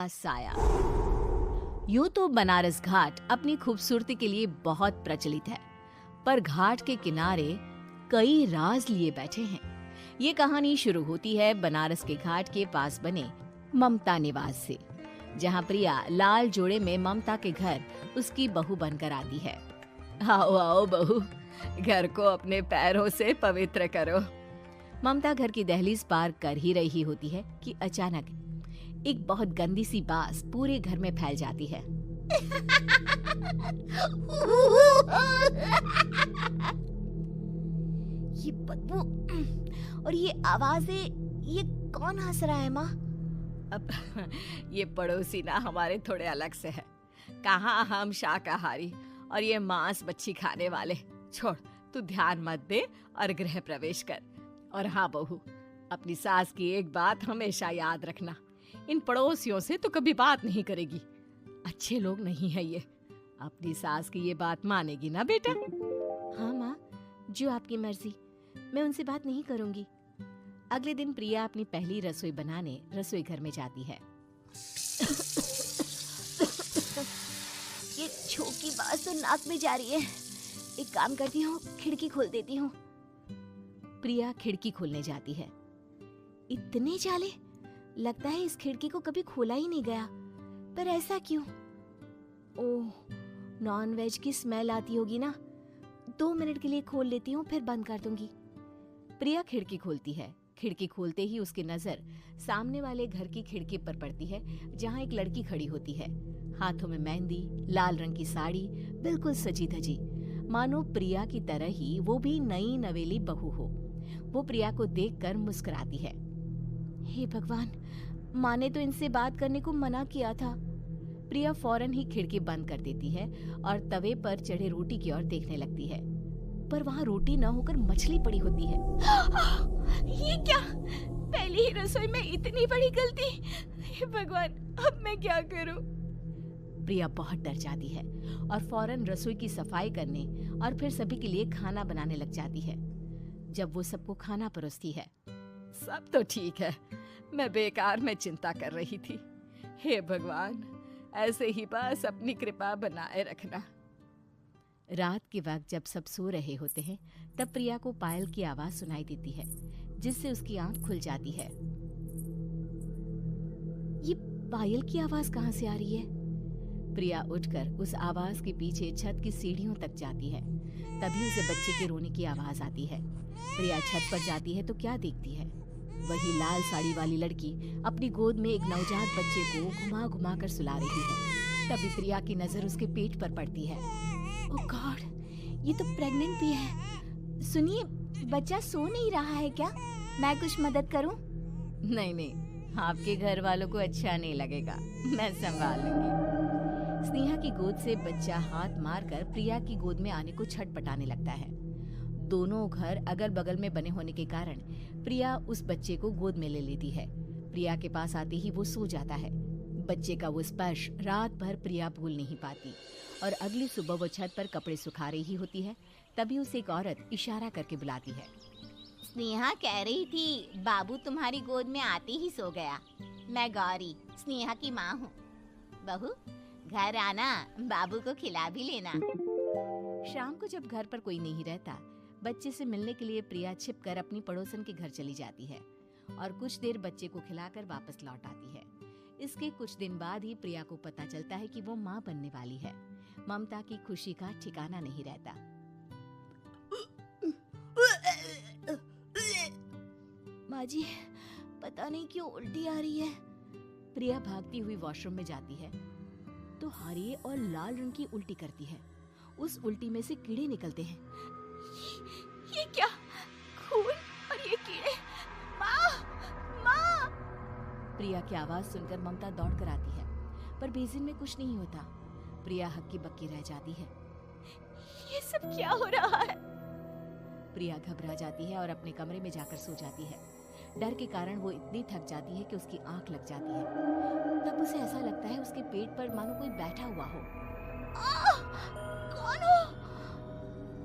साया। यूं तो बनारस घाट अपनी खूबसूरती के लिए बहुत प्रचलित है, पर घाट के किनारे कई राज लिए बैठे हैं। ये कहानी शुरू होती है बनारस के घाट के पास बने ममता निवास से, जहां प्रिया लाल जोड़े में ममता के घर उसकी बहू बनकर आती है। आओ आओ बहू, घर को अपने पैरों से पवित्र करो। ममता घर की दहलीज पार कर ही रही होती है कि अचानक एक बहुत गंदी सी बास पूरे घर में फैल जाती है। ये बदबू और ये आवाजें, ये कौन हंस रहा है माँ? अब ये पड़ोसी ना हमारे थोड़े अलग से है। कहाँ हम शाकाहारी और ये मांस मच्छी खाने वाले। छोड़, तू ध्यान मत दे और गृह प्रवेश कर। और हाँ बहू, अपनी सास की एक बात हमेशा याद रखना, इन पड़ोसियों से तो कभी बात नहीं करेगी। अच्छे लोग नहीं है ये। अपनी सास की ये बात मानेगी ना बेटा? हाँ माँ, जो आपकी मर्जी, मैं उनसे बात नहीं करूंगी। अगले दिन प्रिया अपनी पहली रसोई बनाने रसोई घर में जाती है। ये छोकी बात तो नाक में जा रही है। एक काम करती हूँ, खिड़की खोल देती हूँ। प्रिया खिड़की खोलने जाती है। इतने जाले, लगता है इस खिड़की को कभी खोला ही नहीं गया। पर ऐसा क्यों? ओह, नॉन वेज की स्मेल आती होगी ना। 2 मिनट के लिए खोल लेती हूँ, फिर बंद कर दूंगी। प्रिया खिड़की खोलती है। खिड़की खोलते ही उसकी नजर सामने वाले घर की खिड़की पर पड़ती है, जहाँ एक लड़की खड़ी होती है, हाथों में मेहंदी, लाल रंग की साड़ी, बिल्कुल सजी धजी, मानो प्रिया की तरह ही वो भी नई नवेली बहू हो। वो प्रिया को देखकर मुस्कुराती है। हे भगवान, माँ ने तो इनसे बात करने को मना किया था। प्रिया फौरन ही खिड़की बंद कर देती है और तवे पर चढ़े रोटी की ओर देखने लगती है, पर वहाँ रोटी न होकर मछली पड़ी होती है। ये क्या? पहली ही रसोई में इतनी बड़ी गलती! हे भगवान, अब मैं क्या करूं? प्रिया बहुत डर जाती है और फौरन रसोई की सफाई करने और फिर सभी के लिए खाना बनाने लग जाती है। जब वो सबको खाना परोसती है, सब तो ठीक है, मैं बेकार में चिंता कर रही थी। हे भगवान, ऐसे ही बस अपनी कृपा बनाए रखना। रात के वक्त जब सब सो रहे होते हैं, तब प्रिया को पायल की आवाज सुनाई देती है, जिससे उसकी आंख खुल जाती है। ये पायल की आवाज कहाँ से आ रही है? प्रिया उठकर उस आवाज के पीछे छत की सीढ़ियों तक जाती है। तभी उसे बच्चे के रोने की आवाज आती है। प्रिया छत पर जाती है तो क्या देखती है? वही लाल साड़ी वाली लड़की अपनी गोद में एक नवजात बच्चे को घुमा घुमा कर सुला रही है। तभी प्रिया की नजर उसके पेट पर पड़ती है। ओह गॉड, ये तो प्रेग्नेंट भी है। सुनिए, बच्चा सो नहीं रहा है क्या? मैं कुछ मदद करूं? नहीं नहीं, आपके घर वालों को अच्छा नहीं लगेगा, मैं संभाल लूंगी। स्नेहा की गोद से बच्चा हाथ मारकर प्रिया की गोद में आने को छटपटाने लगता है। दोनों घर अगल बगल में बने होने के कारण प्रिया उस बच्चे को गोद में ले लेती है। प्रिया के पास आते ही वो सो जाता है। बच्चे का वो स्पर्श रात भर प्रिया भूल नहीं पाती और अगली सुबह वो छत पर कपड़े सुखा रही होती है। तभी उसे एक औरत इशारा करके बुलाती है। स्नेहा कह रही थी बाबू तुम्हारी गोद में आते ही सो गया। मैं गौरी, स्नेहा की माँ हूँ। बहू, घर आना, बाबू को खिला भी लेना। शाम को जब घर पर कोई नहीं रहता, बच्चे से मिलने के लिए प्रिया छिपकर अपनी पड़ोसन के घर चली जाती है और कुछ देर बच्चे को खिलाकर वापस लौट आती है। इसके कुछ दिन बाद ही प्रिया को पता चलता है कि वो माँ बनने वाली है। ममता की खुशी का ठिकाना नहीं रहता। माँ जी, पता नहीं क्यों उल्टी आ रही है। प्रिया भागती हुई वॉशरूम में जाती है तो हरे और लाल रंग की उल्टी करती है। उस उल्टी में से कीड़े निकलते हैं। ये क्या? खून और ये कीड़े! माँ! माँ! प्रिया की आवाज सुनकर ममता दौड़ कर आती है, पर बेसिन में कुछ नहीं होता। प्रिया हक्की बक्की रह जाती है। ये सब क्या हो रहा है? प्रिया घबरा जाती है और अपने कमरे में जाकर सो जाती है। डर के कारण वो इतनी थक जाती है कि उसकी आंख लग जाती है। तब उसे ऐसा लगता है उसके पेट पर मानो कोई बैठा हुआ हो। कौन हो?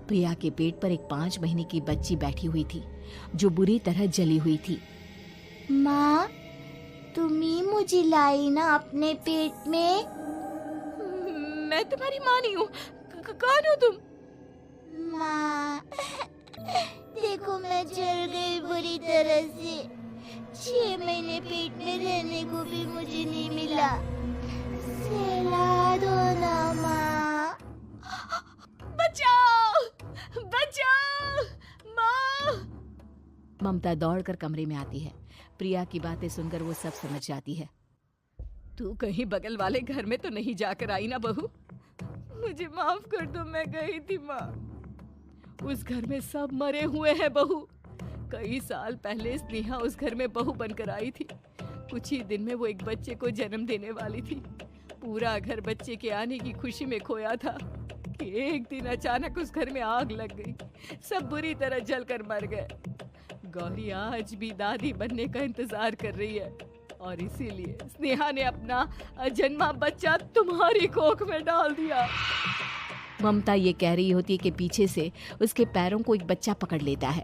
प्रिया के पेट पर एक 5 महीने की बच्ची बैठी हुई थी, जो बुरी तरह जली हुई थी। माँ, तुम ही मुझे लाई ना अपने पेट में। मैं तुम्हारी माँ नहीं हूँ। कौन हो तुम? माँ, देखो मैं जल गई बुरी तरह से। 6 महीने पेट में रहने को भी मुझे नहीं मिला। सहला दो ना माँ। बचाओ, बचाओ, माँ। ममता दौड़कर कमरे में आती है। प्रिया की बातें सुनकर वो सब समझ जाती है। तू कहीं बगल वाले घर में तो नहीं जाकर आई ना बहू? मुझे माफ कर दो, मैं गई थी माँ। उस घर में सब मरे हुए हैं बहू। कई साल पहले स्नेहा उस घर में बहू बनकर आई थी। कुछ ही दिन में वो एक बच्चे को जन्म देने वाली थी। पूरा घर बच्चे के आने की खुशी में खोया था कि एक दिन अचानक उस घर में आग लग गई। सब बुरी तरह जलकर मर गए। गौरी आज भी दादी बनने का इंतजार कर रही है और इसीलिए स्नेहा ने अपना अजन्मा बच्चा तुम्हारी कोख में डाल दिया। ममता ये कह रही होती है कि पीछे से उसके पैरों को एक बच्चा पकड़ लेता है।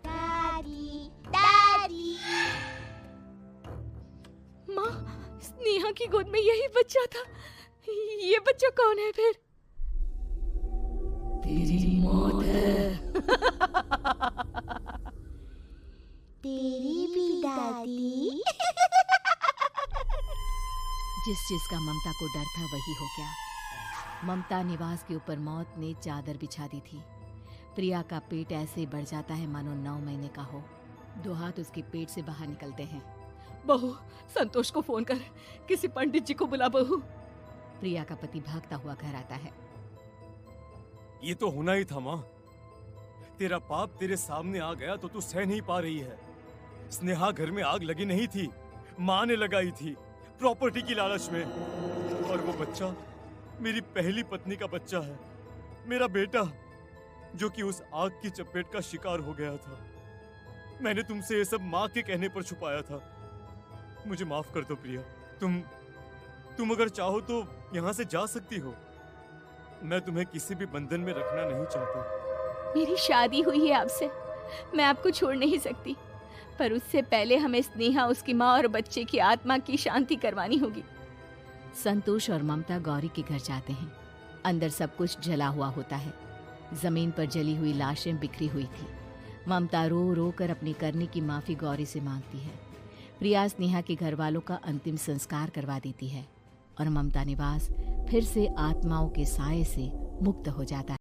दादी, दादी। माँ, स्नेहा की गोद में यही बच्चा था। ये बच्चा कौन है फिर? तेरी मौत है। तेरी भी दादी। जिस चीज का ममता को डर था वही हो गया। ममता निवास के ऊपर मौत ने चादर बिछा दी थी। प्रिया का पेट ऐसे बढ़ जाता है मानो 9 महीने का हो। 2 हाथ उसके पेट से बाहर निकलते हैं। बहू, संतोष को फोन कर, किसी पंडित जी को बुला बहू। प्रिया का पति भागता हुआ घर आता है। ये तो होना ही था माँ। तेरा पाप तेरे सामने आ गया तो तू सह नहीं पा रही है। स्नेहा घर में आग लगी नहीं थी, माँ ने लगाई थी, प्रॉपर्टी की लालच में। और वो बच्चा मेरी पहली पत्नी का बच्चा है, मेरा बेटा, जो कि उस आग की चपेट का शिकार हो गया था। मैंने तुमसे ये सब माँ के कहने पर छुपाया था। मुझे माफ कर दो प्रिया। तुम अगर चाहो तो यहाँ से जा सकती हो। मैं तुम्हें किसी भी बंधन में रखना नहीं चाहता। मेरी शादी हुई है आपसे, मैं आपको छोड़ नहीं सकती, पर उससे पहले हमें स्नेहा, उसकी माँ और बच्चे की आत्मा की शांति करवानी होगी। संतोष और ममता गौरी के घर जाते हैं। अंदर सब कुछ जला हुआ होता है। जमीन पर जली हुई लाशें बिखरी हुई थी। ममता रो रो कर अपने करने की माफी गौरी से मांगती है। प्रिया स्नेहा के घर वालों का अंतिम संस्कार करवा देती है और ममता निवास फिर से आत्माओं के साए से मुक्त हो जाता है।